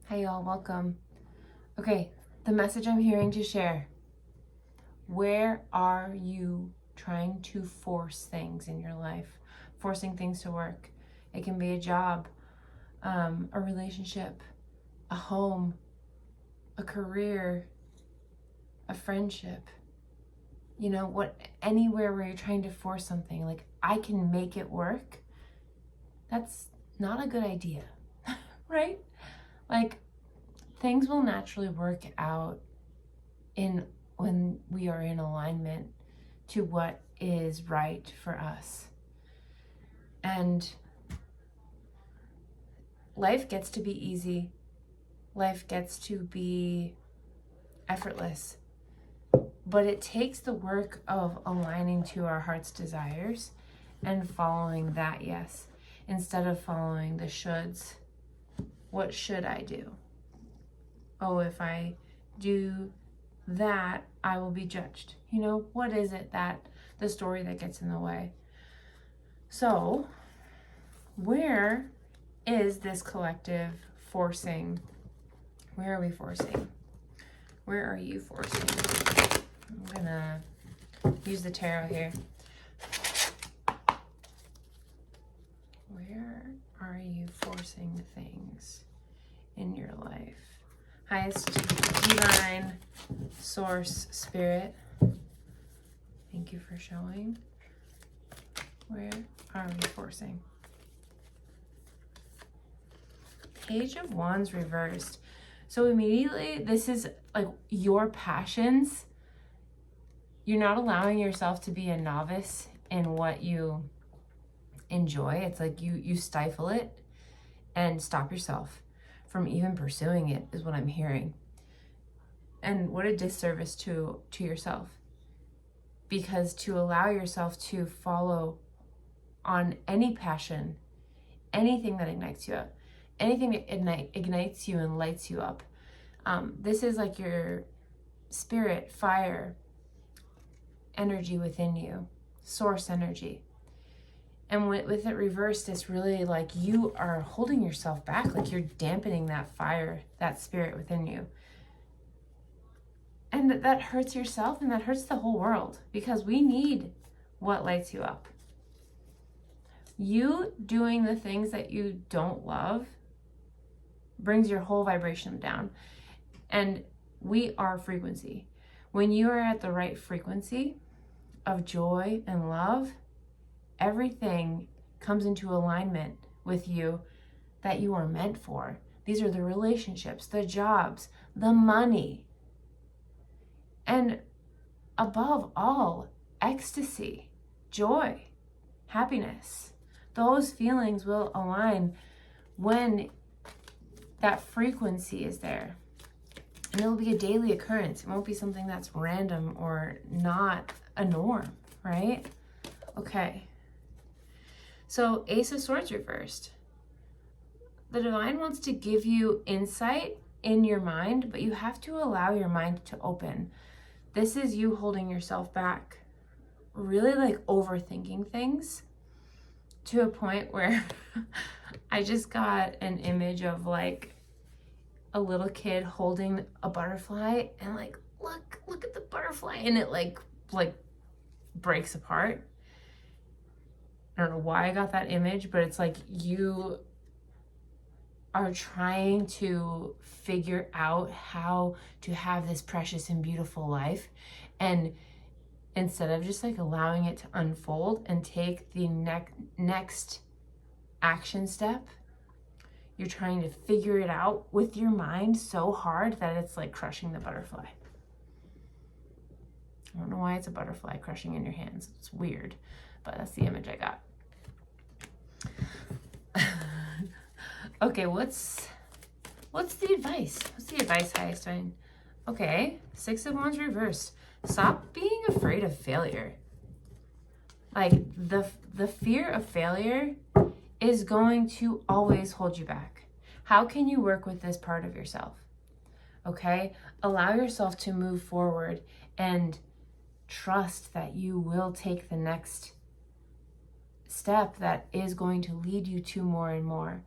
Hi y'all, welcome. Okay, the message I'm hearing to share. Where are you trying to force things in your life? Forcing things to work. It can be a job, a relationship, a home, a career, a friendship. You know, anywhere where you're trying to force something, like I can make it work. That's not a good idea, right? Like things will naturally work out when we are in alignment to what is right for us. And life gets to be easy. Life gets to be effortless. But it takes the work of aligning to our heart's desires and following that yes, instead of following the shoulds. What should I do? Oh, if I do that, I will be judged. You know, what is it that the story that gets in the way? So, where is this collective forcing? Where are we forcing? Where are you forcing? I'm gonna use the tarot here. Where are you forcing things in your life? Highest divine source spirit, thank you for showing. Where are we forcing? Page of Wands reversed. So immediately, this is like your passions. You're not allowing yourself to be a novice in what you enjoy. It's like you stifle it and stop yourself from even pursuing it, is what I'm hearing. And what a disservice to yourself. Because to allow yourself to follow on any passion, anything that ignites you up, anything that ignites you and lights you up. This is like your spirit, fire, energy within you, source energy. And with it reversed, it's really like you are holding yourself back, like you're dampening that fire, that spirit within you. And that hurts yourself and that hurts the whole world, because we need what lights you up. You doing the things that you don't love brings your whole vibration down. And we are frequency. When you are at the right frequency of joy and love, everything comes into alignment with you that you are meant for. These are the relationships, the jobs, the money, and above all, ecstasy, joy, happiness. Those feelings will align when that frequency is there. And it'll be a daily occurrence. It won't be something that's random or not a norm, right? Okay. So Ace of Swords reversed. The divine wants to give you insight in your mind, but you have to allow your mind to open. This is you holding yourself back, really like overthinking things to a point where I just got an image of like a little kid holding a butterfly and like, look at the butterfly, and it like breaks apart. I don't know why I got that image, but it's like you are trying to figure out how to have this precious and beautiful life, and instead of just like allowing it to unfold and take the next action step, you're trying to figure it out with your mind so hard that it's like crushing the butterfly. I don't know why it's a butterfly crushing in your hands. It's weird, but that's the image I got. Okay, what's the advice? What's the advice, highest divine? Okay, Six of Wands reversed. Stop being afraid of failure. Like the fear of failure is going to always hold you back. How can you work with this part of yourself? Okay, allow yourself to move forward and trust that you will take the next step that is going to lead you to more and more.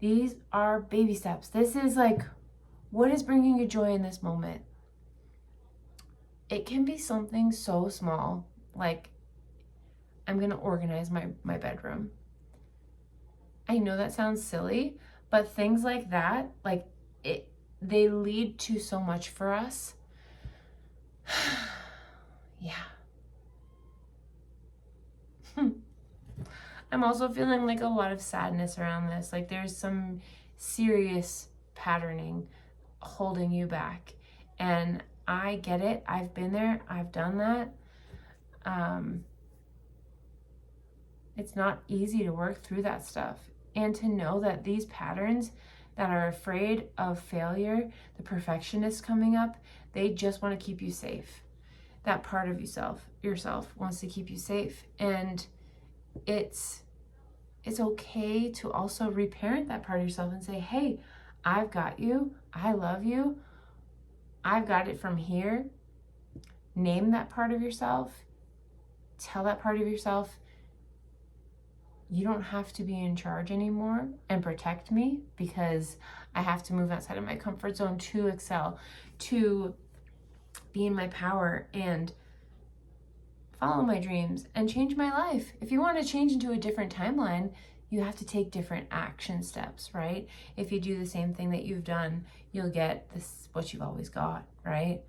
These are baby steps. This is like, what is bringing you joy in this moment? It can be something so small, like I'm going to organize my bedroom. I know that sounds silly, but things like that, like they lead to so much for us. Yeah. I'm also feeling like a lot of sadness around this. Like there's some serious patterning holding you back. And I get it. I've been there. I've done that. It's not easy to work through that stuff. And to know that these patterns that are afraid of failure, the perfectionist coming up, they just want to keep you safe. That part of yourself wants to keep you safe. And it's okay to also reparent that part of yourself and say, hey, I've got you. I love you. I've got it from here. Name that part of yourself. Tell that part of yourself, you don't have to be in charge anymore and protect me, because I have to move outside of my comfort zone to excel, to be in my power and follow my dreams and change my life. If you want to change into a different timeline, you have to take different action steps, right? If you do the same thing that you've done, you'll get this, what you've always got, right?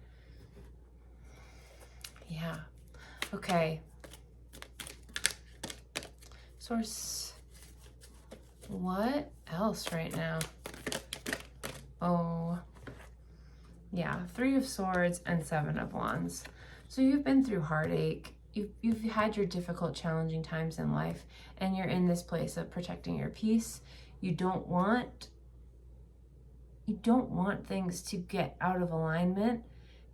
Yeah. Okay. Source, what else right now? Oh, yeah, 3 of Swords and 7 of Wands. So you've been through heartache. You've had your difficult, challenging times in life, and you're in this place of protecting your peace. You don't want things to get out of alignment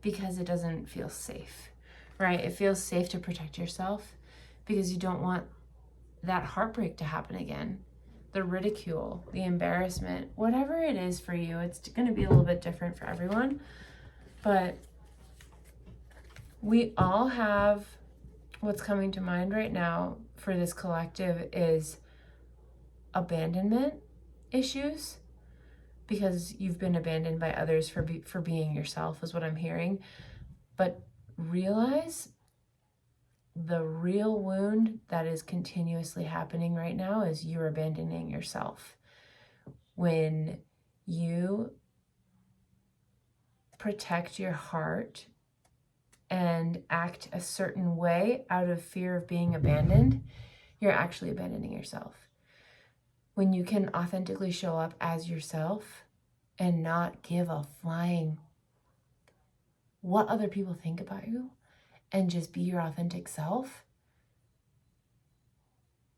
because it doesn't feel safe, right? It feels safe to protect yourself because you don't want that heartbreak to happen again. The ridicule, the embarrassment, whatever it is for you, it's going to be a little bit different for everyone. But we all have, what's coming to mind right now for this collective is abandonment issues, because you've been abandoned by others for being yourself, is what I'm hearing. But realize the real wound that is continuously happening right now is you're abandoning yourself. When you protect your heart and act a certain way out of fear of being abandoned, you're actually abandoning yourself. When you can authentically show up as yourself and not give a flying what other people think about you, and just be your authentic self,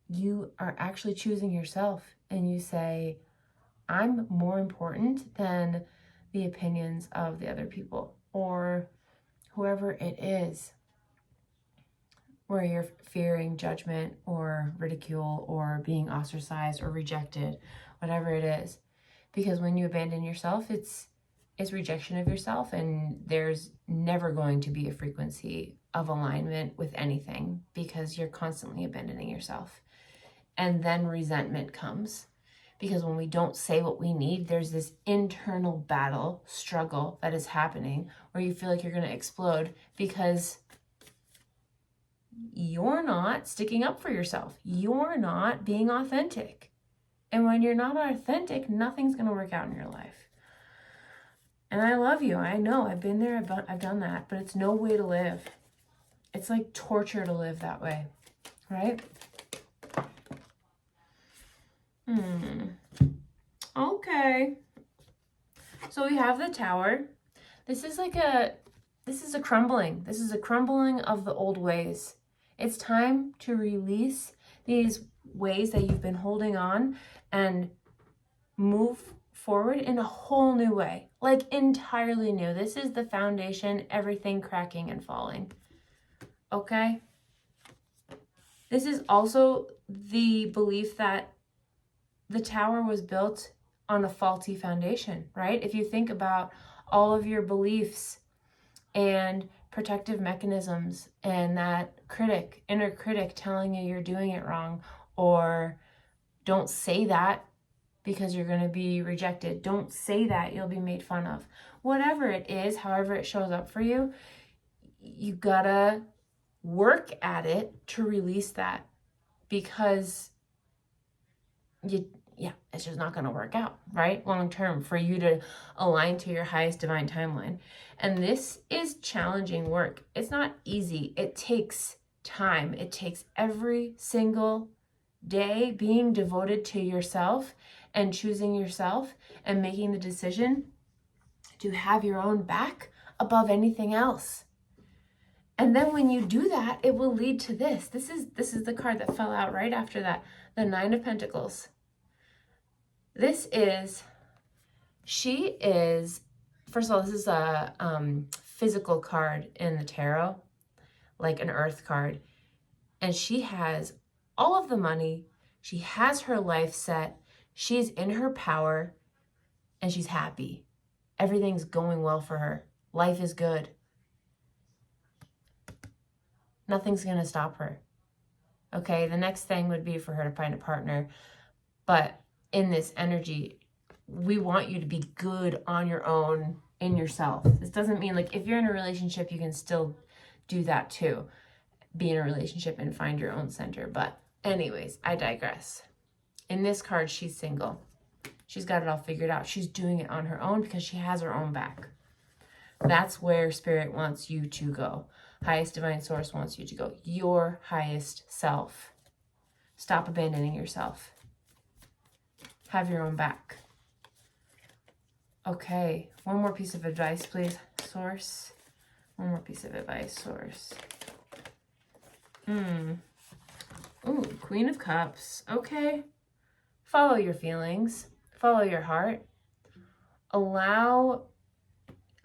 you are actually choosing yourself, and you say, I'm more important than the opinions of the other people or whoever it is, where you're fearing judgment or ridicule or being ostracized or rejected, whatever it is. Because when you abandon yourself, it's rejection of yourself, and there's never going to be a frequency of alignment with anything because you're constantly abandoning yourself. And then resentment comes, because when we don't say what we need, there's this internal battle, struggle that is happening where you feel like you're going to explode because you're not sticking up for yourself. You're not being authentic. And when you're not authentic, nothing's going to work out in your life. And I love you. I know. I've been there. I've done that. But it's no way to live. It's like torture to live that way. Right? Okay. So we have the Tower. This is a crumbling. This is a crumbling of the old ways. It's time to release these ways that you've been holding on and move forward in a whole new way, like entirely new. This is the foundation, everything cracking and falling. Okay? This is also the belief that the Tower was built on a faulty foundation, right? If you think about all of your beliefs and protective mechanisms and that inner critic telling you you're doing it wrong, or don't say that, because you're going to be rejected. Don't say that. You'll be made fun of. Whatever it is, however it shows up for you, you gotta work at it to release that, because it's just not going to work out, right? Long term for you to align to your highest divine timeline. And this is challenging work. It's not easy. It takes time. It takes every single day being devoted to yourself and choosing yourself and making the decision to have your own back above anything else. And then when you do that, it will lead to this. This is the card that fell out right after that, the Nine of Pentacles. She is, first of all, this is a physical card in the tarot, like an earth card. And she has all of the money. She has her life set. She's in her power and she's happy. Everything's going well for her. Life is good. Nothing's going to stop her. Okay, the next thing would be for her to find a partner. But in this energy, we want you to be good on your own, in yourself. This doesn't mean, like, if you're in a relationship, you can still do that too. Be in a relationship and find your own center. But anyways, I digress. In this card, she's single. She's got it all figured out. She's doing it on her own because she has her own back. That's where Spirit wants you to go. Highest divine source wants you to go. Your highest self. Stop abandoning yourself. Have your own back. Okay, one more piece of advice, please, source. One more piece of advice, source. Ooh, Queen of Cups. Okay. Follow your feelings. Follow your heart. Allow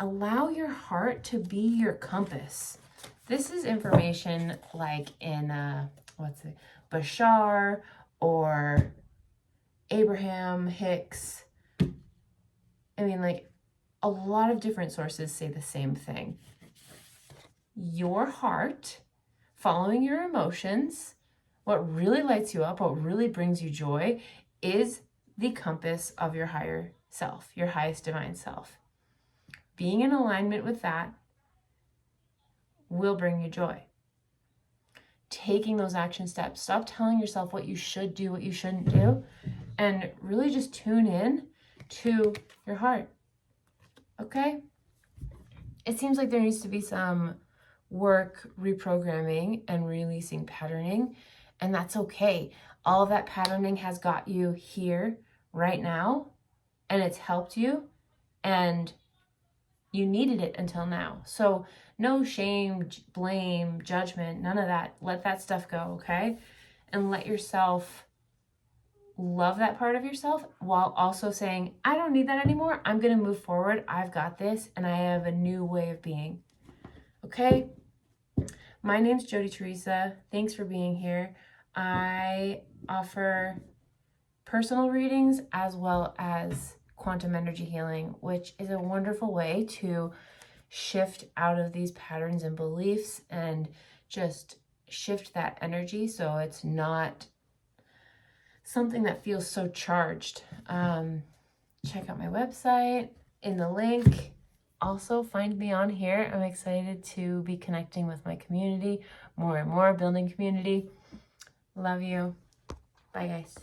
your heart to be your compass. This is information like in Bashar or Abraham Hicks. I mean, like, a lot of different sources say the same thing. Your heart, following your emotions, what really lights you up, what really brings you joy, is the compass of your higher self, your highest divine self. Being in alignment with that will bring you joy. Taking those action steps. Stop telling yourself what you should do, what you shouldn't do, and really just tune in to your heart. Okay? It seems like there needs to be some work reprogramming and releasing patterning, and that's okay. All of that patterning has got you here right now, and it's helped you, and you needed it until now. So no shame, blame, judgment, none of that. Let that stuff go, okay? And let yourself love that part of yourself while also saying, I don't need that anymore. I'm going to move forward. I've got this, and I have a new way of being. Okay? My name's Jody Teresa. Thanks for being here. I offer personal readings as well as quantum energy healing, which is a wonderful way to shift out of these patterns and beliefs and just shift that energy so it's not something that feels so charged. Check out my website in the link. Also find me on here. I'm excited to be connecting with my community more and more, building community. Love you. Bye, guys.